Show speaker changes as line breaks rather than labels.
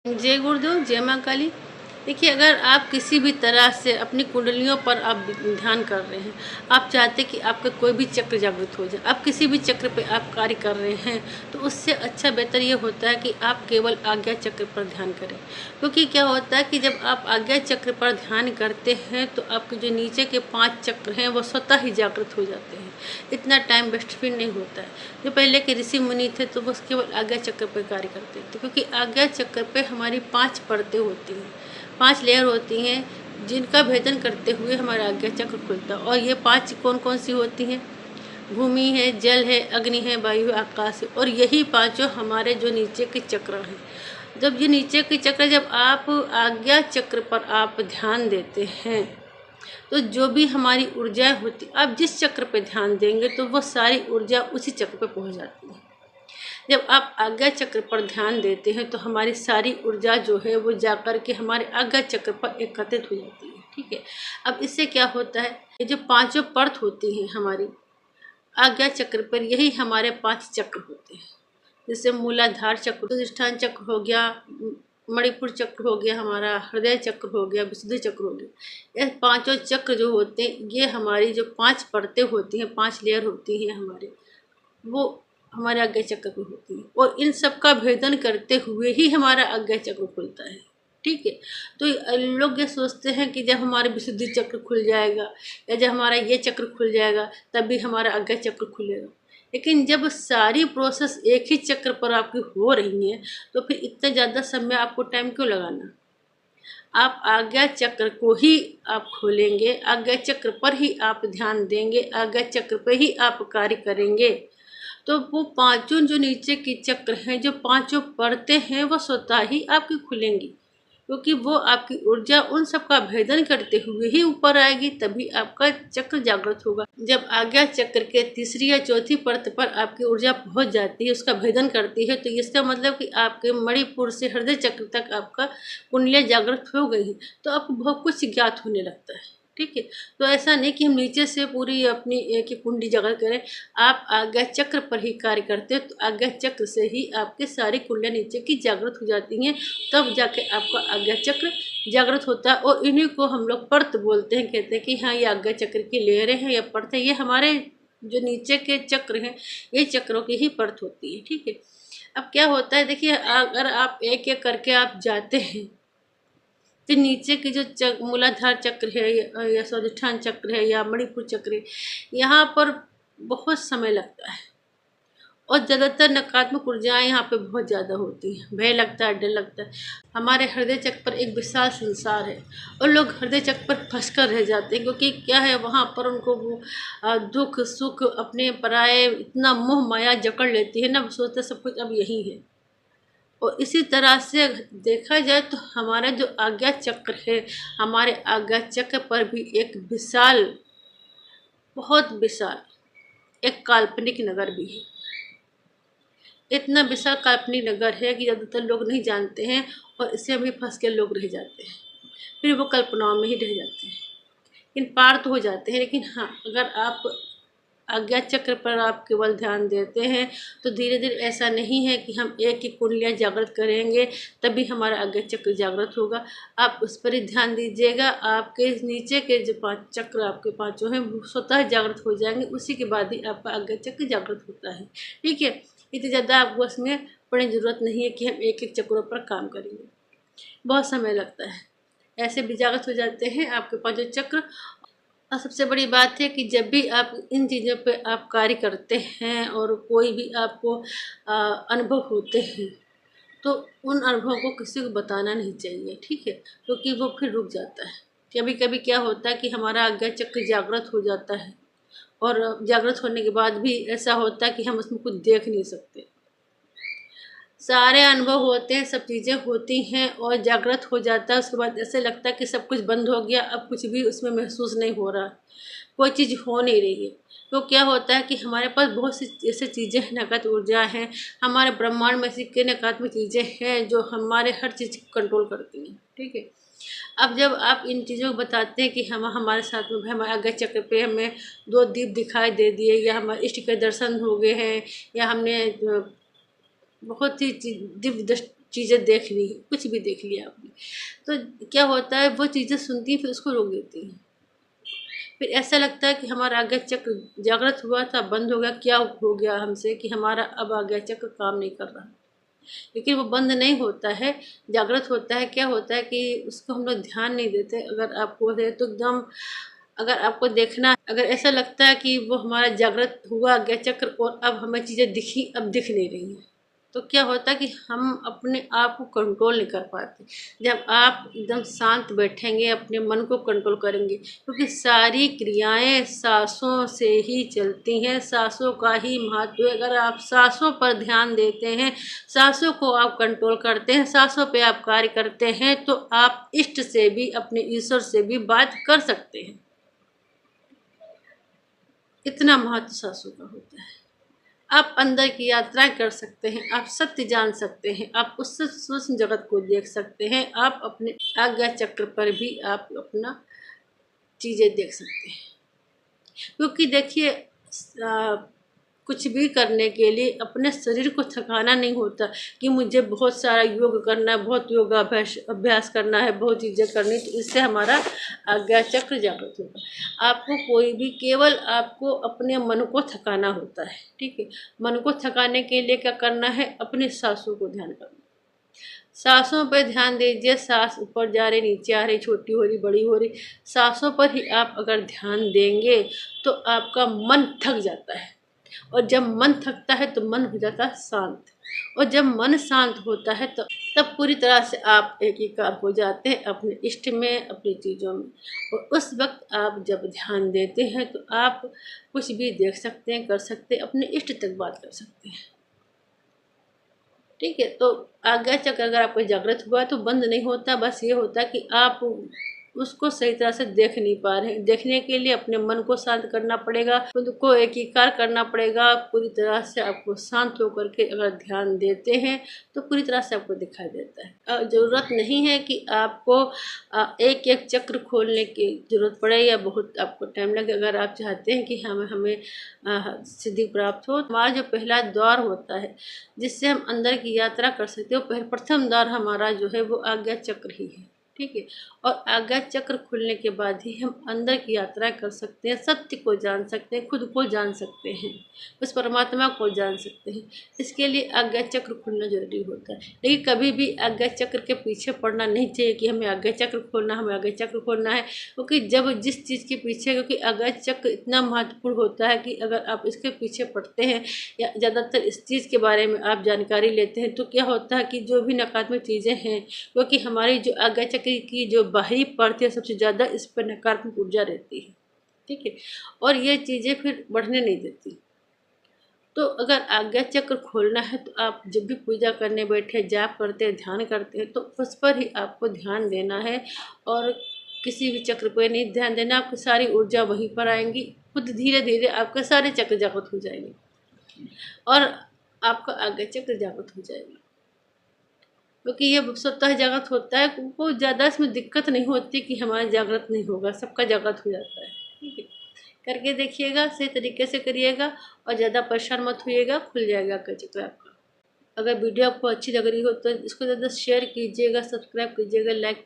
जय गुरुदेव, जय माँ काली। देखिए, अगर आप किसी भी तरह से अपनी कुंडलियों पर आप ध्यान कर रहे हैं, आप चाहते हैं कि आपका कोई भी चक्र जागृत हो जाए, आप किसी भी चक्र पे आप कार्य कर रहे हैं, तो उससे अच्छा बेहतर ये होता है कि आप केवल आज्ञा चक्र पर ध्यान करें। क्योंकि क्या होता है कि जब आप आज्ञा चक्र पर ध्यान करते हैं तो आपके जो नीचे के 5 चक्र हैं वो स्वतः ही जागृत हो जाते हैं। इतना टाइम वेस्ट फिर नहीं होता है। जो पहले के ऋषि मुनि थे तो वो केवल आज्ञा चक्र पर कार्य करते थे, क्योंकि आज्ञा चक्र पे हमारी 5 परतें होती हैं, 5 लेयर होती हैं, जिनका भेदन करते हुए हमारा आज्ञा चक्र खुलता है। और ये 5 कौन कौन सी होती हैं? भूमि है, जल है, अग्नि है, वायु है, आकाश है। और यही पांचों हमारे जो नीचे के चक्र हैं। जब ये नीचे के चक्र, जब आप आज्ञा चक्र पर आप ध्यान देते हैं तो जो भी हमारी ऊर्जा होती, आप जिस चक्र पे ध्यान देंगे तो वो सारी ऊर्जा उसी चक्र पे पहुंच जाती है। जब आप आज्ञा चक्र पर ध्यान देते हैं तो हमारी सारी ऊर्जा जो है वो जाकर के हमारे आज्ञा चक्र पर एकत्रित हो जाती है। ठीक है। अब इससे क्या होता है, ये जो पांचों परत होती हैं हमारी आज्ञा चक्र पर, यही हमारे 5 चक्र होते हैं। जैसे मूलाधार चक्र, अधिष्ठान चक्र हो गया, मणिपुर चक्र हो गया, हमारा हृदय चक्र हो गया, विशुद्धि चक्र हो गया। ये पांचों चक्र जो होते हैं, ये हमारी जो 5 परतें होती हैं, 5 लेयर होती हैं हमारे, वो हमारे आज्ञा चक्र में होती है। और इन सब का भेदन करते हुए ही हमारा आज्ञा चक्र खुलता है। ठीक है। तो लोग ये सोचते हैं कि जब हमारा विशुद्धि चक्र खुल जाएगा या जब हमारा ये चक्र खुल जाएगा तभी हमारा आज्ञा चक्र खुलेगा। लेकिन जब सारी प्रोसेस एक ही चक्र पर आपकी हो रही है तो फिर इतना ज़्यादा समय आपको टाइम क्यों लगाना? आप आज्ञा चक्र को ही आप खोलेंगे, आज्ञा चक्र पर ही आप ध्यान देंगे, आज्ञा चक्र पर ही आप कार्य करेंगे, तो वो पांचों जो नीचे के चक्र हैं, जो पांचों परतें हैं, वो स्वतः ही आपकी खुलेंगी। क्योंकि वो आपकी ऊर्जा उन सब का भेदन करते हुए ही ऊपर आएगी, तभी आपका चक्र जागृत होगा। जब आज्ञा चक्र के तीसरी या चौथी परत पर आपकी ऊर्जा पहुंच जाती है, उसका भेदन करती है, तो इसका मतलब कि आपके मणिपुर से हृदय चक्र तक आपका कुंडलियाँ जागृत हो गई हैं, तो आपको बहुत कुछ ज्ञात होने लगता है। ठीक है। तो ऐसा नहीं कि हम नीचे से पूरी अपनी एक ही कुंडली जागृत करें। आप आज्ञा चक्र पर ही कार्य करते हो तो आज्ञा चक्र से ही आपके सारी कुंडलियाँ नीचे की जागृत हो जाती हैं, तब जाके आपका आज्ञा चक्र जागृत होता है। और इन्हीं को हम लोग परत बोलते हैं, कहते हैं कि हाँ, ये आज्ञा चक्र की लेयरें हैं या परत है। ये हमारे जो नीचे के चक्र हैं, ये चक्रों की ही परत होती है। ठीक है। अब क्या होता है, देखिए, अगर आप एक एक करके आप जाते हैं तो नीचे की जो मूलाधार चक्र है या स्वाधिष्ठान चक्र है या मणिपुर चक्र है, यहाँ पर बहुत समय लगता है। और ज़्यादातर नकारात्मक ऊर्जाएं यहाँ पे बहुत ज़्यादा होती हैं, भय लगता है, डर लगता है। हमारे हृदय चक्र पर एक विशाल संसार है और लोग हृदय चक्र पर फंस कर रह जाते हैं, क्योंकि क्या है, वहाँ पर उनको वो दुख सुख अपने पराये इतना मोह माया जकड़ लेती है ना, वो सोचते सब कुछ अब यही है। और इसी तरह से देखा जाए तो हमारा जो आज्ञा चक्र है, हमारे आज्ञा चक्र पर भी एक विशाल, बहुत विशाल एक काल्पनिक नगर भी है। इतना विशाल काल्पनिक नगर है कि ज़्यादातर लोग नहीं जानते हैं और इससे भी फंस के लोग रह जाते हैं, फिर वो कल्पनाओं में ही रह जाते हैं। इन पार तो हो जाते हैं, लेकिन हाँ, अगर आप आज्ञा चक्र पर आप केवल ध्यान देते हैं तो धीरे धीरे ऐसा नहीं है कि हम एक ही कुंडलियाँ जागृत करेंगे तभी हमारा आज्ञा चक्र जागृत होगा। आप उस पर ही ध्यान दीजिएगा, आपके नीचे के जो 5 चक्र आपके पाँचों हैं वो स्वतः जागृत हो जाएंगे, उसी के बाद ही आपका आज्ञा चक्र जागृत होता है। ठीक है। इतनी ज़्यादा आपको उसमें पड़ने की ज़रूरत नहीं है कि हम एक एक चक्रों पर काम करेंगे, बहुत समय लगता है। ऐसे भी जागृत हो जाते हैं आपके पाँचों चक्र। और सबसे बड़ी बात है कि जब भी आप इन चीज़ों पे आप कार्य करते हैं और कोई भी आपको अनुभव होते हैं, तो उन अनुभवों को किसी को बताना नहीं चाहिए। ठीक है। क्योंकि वो फिर रुक जाता है। कभी कभी क्या होता है कि हमारा आज्ञा चक्र जागृत हो जाता है और जागृत होने के बाद भी ऐसा होता है कि हम उसमें कुछ देख नहीं सकते। सारे अनुभव होते हैं, सब चीज़ें होती हैं और जागृत हो जाता है, उसके बाद ऐसे लगता है कि सब कुछ बंद हो गया, अब कुछ भी उसमें महसूस नहीं हो रहा, कोई चीज़ हो नहीं रही है। तो क्या होता है कि हमारे पास बहुत सी ऐसी चीज़ें हैं, नकारात्मक ऊर्जा हैं, हमारे ब्रह्मांड में ऐसी कई नकारात्मक चीज़ें हैं जो हमारे हर चीज़ को कंट्रोल करती हैं। ठीक है। अब जब आप इन चीज़ों को बताते हैं कि हम हमारे साथ में हमारे आज्ञा चक्र पे हमें 2 दीप दिखाई दे दिए या हमारे इष्ट के दर्शन हो गए हैं या हमने बहुत ही दिव्य चीज़ें देख ली, कुछ भी देख लिया आपने, तो क्या होता है वो चीज़ें सुनती हैं फिर उसको रोक देती हैं। फिर ऐसा लगता है कि हमारा आज्ञा चक्र जागृत हुआ था, बंद हो गया, क्या हो गया हमसे कि हमारा अब आज्ञा चक्र काम नहीं कर रहा। लेकिन वो बंद नहीं होता है, जागृत होता है। क्या होता है कि उसको हम लोग ध्यान नहीं देते। अगर आपको है तो एकदम, अगर आपको देखना, अगर ऐसा लगता है कि वो हमारा जागृत हुआ आज्ञा चक्र और अब हमें चीज़ें दिखी, अब दिख नहीं रही हैं, तो क्या होता है कि हम अपने आप को कंट्रोल नहीं कर पाते। जब आप एकदम शांत बैठेंगे, अपने मन को कंट्रोल करेंगे, क्योंकि सारी क्रियाएं सांसों से ही चलती हैं, सांसों का ही महत्व है। अगर आप सांसों पर ध्यान देते हैं, सांसों को आप कंट्रोल करते हैं, सांसों पे आप कार्य करते हैं, तो आप इष्ट से भी, अपने ईश्वर से भी बात कर सकते हैं। इतना महत्व सांसों का होता है। आप अंदर की यात्राएं कर सकते हैं, आप सत्य जान सकते हैं, आप उससे सूक्ष्म जगत को देख सकते हैं, आप अपने आज्ञा चक्र पर भी आप अपना चीज़ें देख सकते हैं। क्योंकि देखिए, कुछ भी करने के लिए अपने शरीर को थकाना नहीं होता कि मुझे बहुत सारा योग करना है, बहुत योगाभ्यास अभ्यास करना है, बहुत चीज़ें करनी, तो इससे हमारा आज्ञा चक्र जागृत होगा। आपको कोई भी, केवल आपको अपने मन को थकाना होता है, ठीक है। मन को थकाने के लिए क्या करना है, अपने सांसों को ध्यान करना। सांसों पर ध्यान दीजिए, सांस ऊपर जा रही, नीचे आ रही, छोटी हो रही, बड़ी हो रही, सांसों पर ही आप अगर ध्यान देंगे तो आपका मन थक जाता है। और जब मन थकता है तो मन हो जाता है शांत, और जब मन शांत होता है तो तब पूरी तरह से आप एकीकार हो जाते हैं अपने इष्ट में, अपनी चीज़ों में। और उस वक्त आप जब ध्यान देते हैं तो आप कुछ भी देख सकते हैं, कर सकते हैं, अपने इष्ट तक बात कर सकते हैं, ठीक है। तो आज्ञा चक्र अगर आपको जागृत हुआ है तो बंद नहीं होता, बस ये होता है कि आप उसको सही तरह से देख नहीं पा रहे हैं। देखने के लिए अपने मन को शांत करना पड़ेगा, खुद को एकीकार करना पड़ेगा। पूरी तरह से आपको शांत होकर के अगर ध्यान देते हैं तो पूरी तरह से आपको दिखाई देता है। ज़रूरत नहीं है कि आपको एक एक चक्र खोलने की ज़रूरत पड़े या बहुत आपको टाइम लगे। अगर आप चाहते हैं कि हमें सिद्धि प्राप्त हो, हमारा जो पहला द्वार होता है जिससे हम अंदर की यात्रा कर सकते हो, प्रथम द्वार हमारा जो है वो आज्ञा चक्र ही है, ठीक है। और आज्ञा चक्र खुलने के बाद ही हम अंदर की यात्रा कर सकते हैं, सत्य को जान सकते हैं, खुद को जान सकते हैं, उस परमात्मा को जान सकते हैं। इसके लिए आज्ञा चक्र खुलना जरूरी होता है। लेकिन कभी भी आज्ञा चक्र के पीछे पड़ना नहीं चाहिए कि हमें आज्ञा चक्र खोलना, हमें आज्ञा चक्र खोलना है। क्योंकि जब जिस चीज़ के पीछे, क्योंकि आज्ञा चक्र इतना महत्वपूर्ण होता है कि अगर आप इसके पीछे पड़ते हैं या ज़्यादातर इस चीज़ के बारे में आप जानकारी लेते हैं तो क्या होता है कि जो भी नकारात्मक चीज़ें हैं, क्योंकि हमारी जो आज्ञा चक्र की जो बाहरी परत है सबसे ज़्यादा इस पर नकारात्मक ऊर्जा रहती है, ठीक है। और ये चीज़ें फिर बढ़ने नहीं देती। तो अगर आज्ञा चक्र खोलना है तो आप जब भी पूजा करने बैठे, जाप करते हैं, ध्यान करते हैं, तो उस पर ही आपको ध्यान देना है और किसी भी चक्र पर नहीं ध्यान देना। आपकी सारी ऊर्जा वहीं पर आएंगी, खुद धीरे धीरे आपके सारे चक्र जागृत हो जाएंगे और आपका आज्ञा चक्र जागृत हो जाएगा। क्योंकि ये स्वतः जागृत होता है, को ज़्यादा इसमें दिक्कत नहीं होती कि हमारा जागृत नहीं होगा, सबका जागृत हो जाता है, ठीक है। करके देखिएगा, सही तरीके से करिएगा और ज़्यादा परेशान मत होइएगा, खुल जाएगा आज्ञा चक्र आपका। अगर वीडियो आपको अच्छी लग रही हो तो इसको ज़्यादा शेयर कीजिएगा, सब्सक्राइब कीजिएगा, लाइक